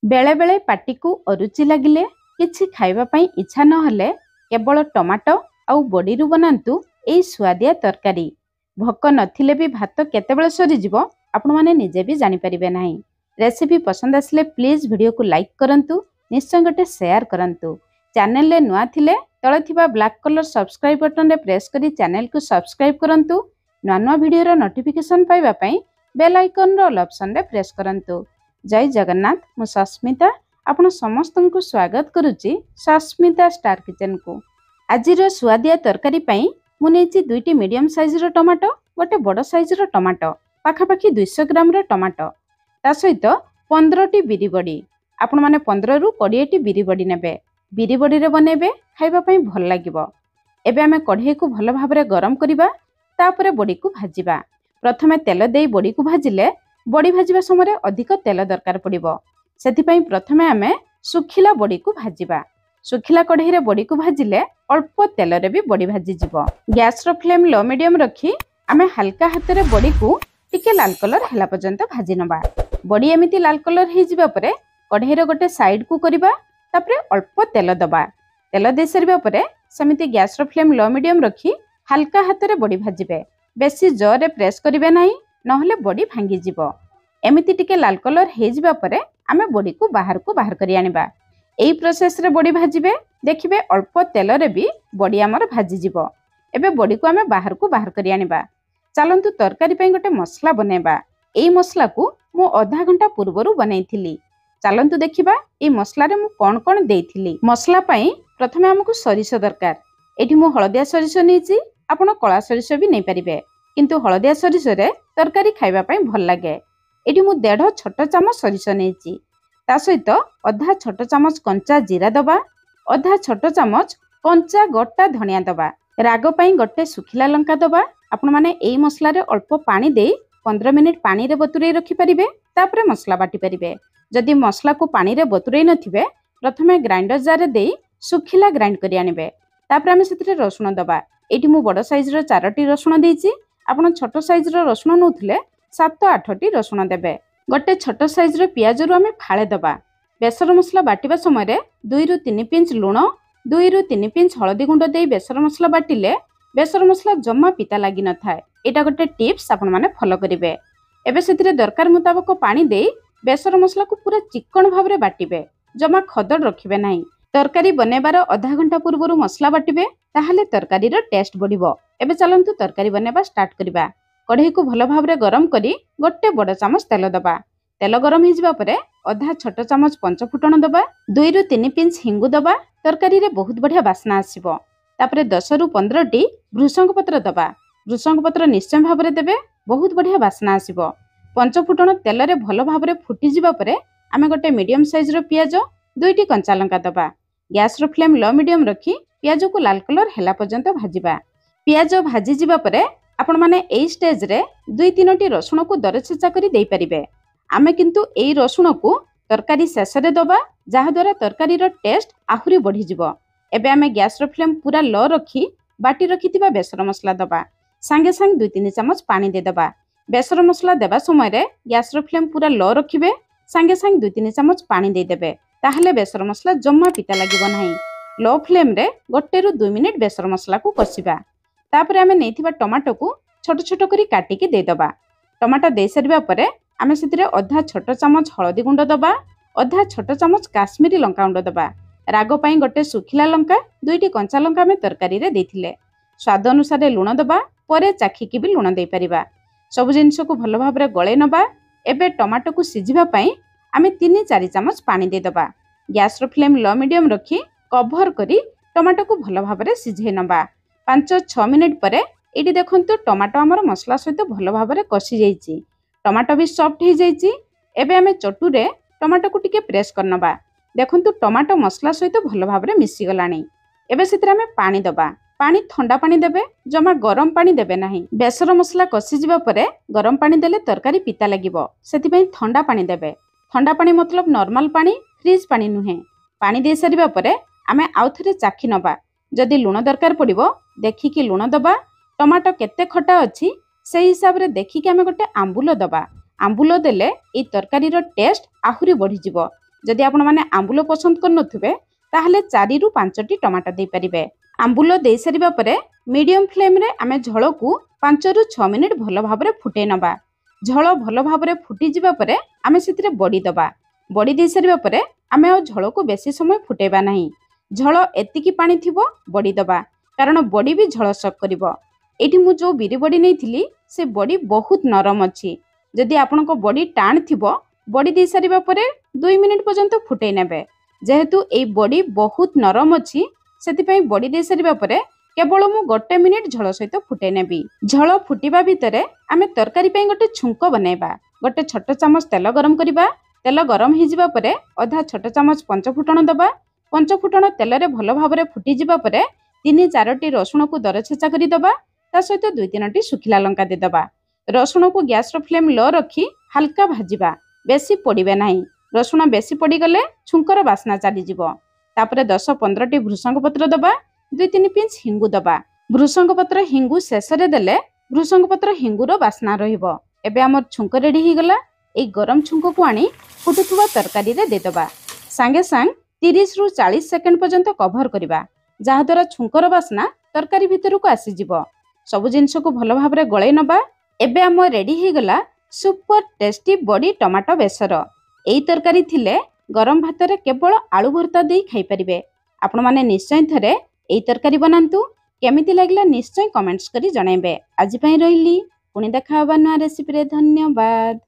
बेले बेले पाटी को अरुचि लगिले किछि खाइबा पई इच्छा न हेले केवल टमाटो आउ बड़ीरु बनांतु एई सुआदिया तरकारी। भोक नथिले भी भात केतेबेले सरीजिवो आपण माने निजे भी जानि परिबे नाही। रेसिपी पसंद आसले प्लीज वीडियो को लाइक करंतु, निश्चय गोटे शेयर करंतु। चैनल ले नुआ थिले तळे थिबा ब्लैक कलर सब्सक्राइब बटन रे प्रेस करी चैनल को सब्सक्राइब करंतु। नुआ नुआ वीडियो रो नोटिफिकेशन पाइबा पई बेल आइकन रो ऑल ऑप्शन रे प्रेस करंतु। जय जगन्नाथ, मु सस्मिता आपण समस्त को स्वागत करुच्ची सस्मिता स्टार किचन को। आज सुआदिया तरकारी पाई मु नेछि दुईटी मीडियम साइज रो टमाटो, गोटे बड़ साइज रो टमाटो, पाखापाखी 200 ग्राम रो टमाटो, ता सहित 15 टी बिरी बड़ी। आपण माने 15 रु 20 टी बिरी बड़ी नेबे। बिरी बड़ी रे बनेबे, खाइबा पई भल लागिवो। एबे आमे कढ़ाई को भल भाबरे गरम करिबा, तापरे बड़ी को भाजिबा। प्रथमे तेल देई बड़ी को भाजिले बड़ी भाजिबा समय अधिक तेल दरकार पड़िबो। सेथिपई प्रथमे आमे सुखिला बड़ी को भाजिबा। सुखिला कढ़ाई रे बड़ी को भाजिले अल्प तेल रे भी बड़ी भाजी जिवो। गैस रो फ्लेम लो मीडियम रखी आमे हल्का हाथ रे बड़ी को टिके लाल कलर हैला पर्यंत भाजी नबा। बड़ी एमिति लाल कलर हे जिबा परे कढ़ाई रे गोटे साइड को करिबा, तापरे अल्प तेल दबा। तेल दे सरबा परे समिति गैस रो फ्लेम लो मीडियम रखी हल्का हाथ रे बड़ी भाजिबे। बेसी जोर रे प्रेस करिवे नाही, नहले बड़ी भांगी जीवो। एमिति टिके लाल कलर हे जिबा परे आमे बड़ी को बाहर करी आनिबा। एई प्रोसेस रे बड़ी भाजिबे, देखिबे अल्प तेल रे भी बड़ी हमर भाजी जीवो। एबे बड़ी को आमे बाहर करी आनिबा। चलंतु तरकारी पई गोटे मसला बनेबा। एई मसला को मु आधा घंटा पूर्वरु बनैथिली। चलंतु देखिबा एई मसला रे मु कोन कोन देइथिली। मसला पई प्रथमे हमकु सरिष दरकार। एठी मु हळदिया सरिष नेछि, आपण कळा सरिष भी नै परिबे, किंतु हळदिया सरिष रे तरकारी खाइबा पई भल लागे। एठी मु 1.5 छोट चामच सरिष नेछि, ता सहित आधा छोट चामच कंचा जीरा दबा, आधा छोट चामच कंचा गोटा धनिया दबा। राग पई गोटे सुखिला लंका दबा। आपण माने एई मसला रे अल्प पानी देई 15 मिनिट पानी रे बतुरई रखि परिबे, तापरे मसला बाटी परिबे। जदि मसला को पानी रे बतुरई नथिबे, प्रथमे ग्राइंडर जार रे देई सुखिला ग्राइंड करि आनिबे। तापरे हम सेतिरे रसुण दबा। एठी मु बड़ साइज रो 4टी रसुण देइछि। आपण छोट साइज रो रसुण नउथिले 7-8 टी रसुण देबे। गोटे छोट साइज रो पियाज रो आमे फाळे दबा। बेसर मसला बाटिबा समय रे 2 रु 3 पिंच लूण, 2 रु 3 पिंच हळदी गुंड देई बेसर मसला बाटिले बेसर मसला जम्मा पिता लागि न थाए। एटा गोटे टिप्स आपण माने फॉलो करिवे। एबे सेतिरे दरकार मुताबक पानी देई बेसर मसला को पूरा चिकन भाबरे बाटिबे, जम्मा खदड रखिबे नाही। तरकारी बनेबार आधा घंटा पूर्वरु मसला बाटिबे, ताहाले तरकारी रो टेस्ट बढ़िबो। एबे चलंतु तरकारी बनेबा स्टार्ट करिबा। कढ़ाई को भल भाबरे गरम करी गोटे बड़ चामच तेल दबा। तेल गरम हो जिबा परे आधा छोट चामच पंच फुटण दबा, 2 रु 3 पिंच हिंगु दबा। तरकारी रे बहुत बढ़िया बास्ना आसीबो। तापरे 10 रु 15 टी भृषंग पत्र दबा। भृषंग पत्र निश्चय भाबरे देबे, बहुत बढ़िया बास्ना आसीबो। पंच फुटण तेल रे भल भाबरे फुटी जिबा परे आमे गोटे मीडियम साइज रो पियाज, 2टी कंचा लंका दबा। गैस रो फ्लेम लो मीडियम रखी पियाज को लाल कलर हैला पर्यंत भाजिबा। पियाज भाजी जिबा परे आपण माने एई स्टेज रे 2-3टी रसुण को दरछेचा करी देई परिबे। आमे किंतु एई रसुण को तरकारी शेष रे दबा, जहा द्वारा तरकारी रो टेस्ट आहुरी बढ़ी जिवो। एबे आमे गैस रो फ्लेम पूरा लो रखी बाटी रखिथिबा बेसर मसला दबा। संगे संग 2-3 चामच पानी दे दबा। बेसर मसला देबा समय रे गैस रो फ्लेम पूरा लो रखिबे, संगे संग 2-3 चामच पानी दे देबे, ताहले बेसर मसला जम्मा पिता लागिबो नाही। लो फ्लेम रे 1 रु 2 मिनिट बेसर मसला को कसिबा। तापरे आमे नेथिबा टमाटो को छोट छोट करी काटिकी दे दबा। टमाटो दे सरबा परे आमे सेतिरे आधा छोट चामच हळदी गुंड दबा, आधा छोट चामच काश्मीरी लंका गुंड दबा। राग पई गोटे सुखिला लंका, 2टी कंचा लंका आमे तरकारी रे देथिले। स्वाद अनुसार लूण दबा, परे चाखिकी भी लूण दे परिबा। सब जिंस को भल भाबरे गळे नबा। एबे टमाटो को सिझिबा पई आमे 3-4 चामच पानी दे दबा। गैस रो फ्लेम लो मीडियम रखी कवर करी टमाटो को भल भाबरे सिझे नबा। 5-6 मिनिट परे एटी देखंतु टमाटो हमर मसला सहित भल भाबरे कसी जाईची। टमाटो भी सॉफ्ट हो जाईची। एबे आमे चटू रे टमाटो को टिके प्रेस करनबा। देखंतु टमाटो मसला सहित भल भाबरे मिसी गलानी। एबे सेतरा आमे पानी दबा। पानी ठंडा पानी देबे, जमा गरम पानी देबे नाही। बेसर मसला कसी जिबा परे गरम पानी देले तरकारी पिता लागिबो, सेति पई ठंडा पानी देबे। ठंडा पानी मतलब नॉर्मल पानी, फ्रीज पानी नुहे। पानी दे सरिबा परे आमे आउथरे चाखी नबा। जदि लूण दरकार पड़िबो देखिकी लूण दबा। टमाटो केते खटा अछि से हिसाब रे देखिकी आमे गोटे आंबुल दबा। आंबुल देले ए तरकारी रो टेस्ट आहुरी बढ़ी जिवो। जदि आपण माने आंबुल पसंद करनथुबे ताहले 4 रु 5टी टमाटो दे परिबे। आंबुल दे सारिबा परे मीडियम फ्लेम रे आमे झोल को 5 रु 6 मिनिट भलो भाबरे फुटे नबा। झोल भलो भाबरे फुटी जिबा परे आमे सेतिरे बडी दबा। बडी दे सारिबा परे आमे आ झोल को बेसी समय फुटेबा नाही। झोल एतिकी पानी थिबो बडी दबा, कारण बडी भी झोल सक करिवो। एठी मु जो बिरि बडी नेइथिली से बडी बहुत नरम अछि। जदि आपनको बडी टाण थिबो बडी दे सारिबा परे 2 मिनिट पर्यंत फुटे नेबे। जेहेतु ए बडी बहुत नरम अछि सेति पई बडी दे सारिबा परे केवल मु 1 मिनिट झोल सहित फुटे नेबी। झोल फुटिबा भितरे आमे तरकारी पई गोटे छुंको बनेबा। गोटे छोट चामच तेल गरम करिबा। तेल गरम हि जिबा परे आधा छोट चामच पंचफुटण दबा। पंचफुटण तेल रे भलो भाबरे फुटी जिबा परे 3-4टी रसुण को दरछेचा करि दबा। ता सहित 2-3टी सुखिला लंका दे दबा। रसुण को गैस रो फ्लेम लो रखी हल्का भाजिबा, बेसी पोड़िबे नाही। रसुण बेसी पोड़ी गले छुंकर बास्ना चली जिवो। तापरे 10-15टी भृषंग पत्र दबा। 2-3 पिंच हिंगु दबा। भृषंग पत्र हिंगु शेष रे देले भृषंग पत्र हिंगुर बास्ना रहिबो। एबे हमर छुंक रेडी ही गला। ए गरम छुंक को आनी फुटुथुवा तरकारी रे दे दबा। सांगे सांग 30 रु 40 सेकेंड पर्यंत कभर करिबा, जहा द्वारा छुंकर बास्ना तरकारी भितर को आसी जिवो। सबु जिंस को भलो भाबरे गळै नबा। एबे हम रेडी ही गला सुपर टेस्टी बडी टमाटो बेसर। एई तरकारी थिले गरम भात रे केवल आलू भर्ता देई खाई परिबे। आपण माने निश्चय थरे एई तरकारी बनांतु। केमिति लागला निश्चय कमेंट्स करी जणाइबे। आज पई रहिली, पुणी देखा हबा नया रेसिपी रे। धन्यवाद।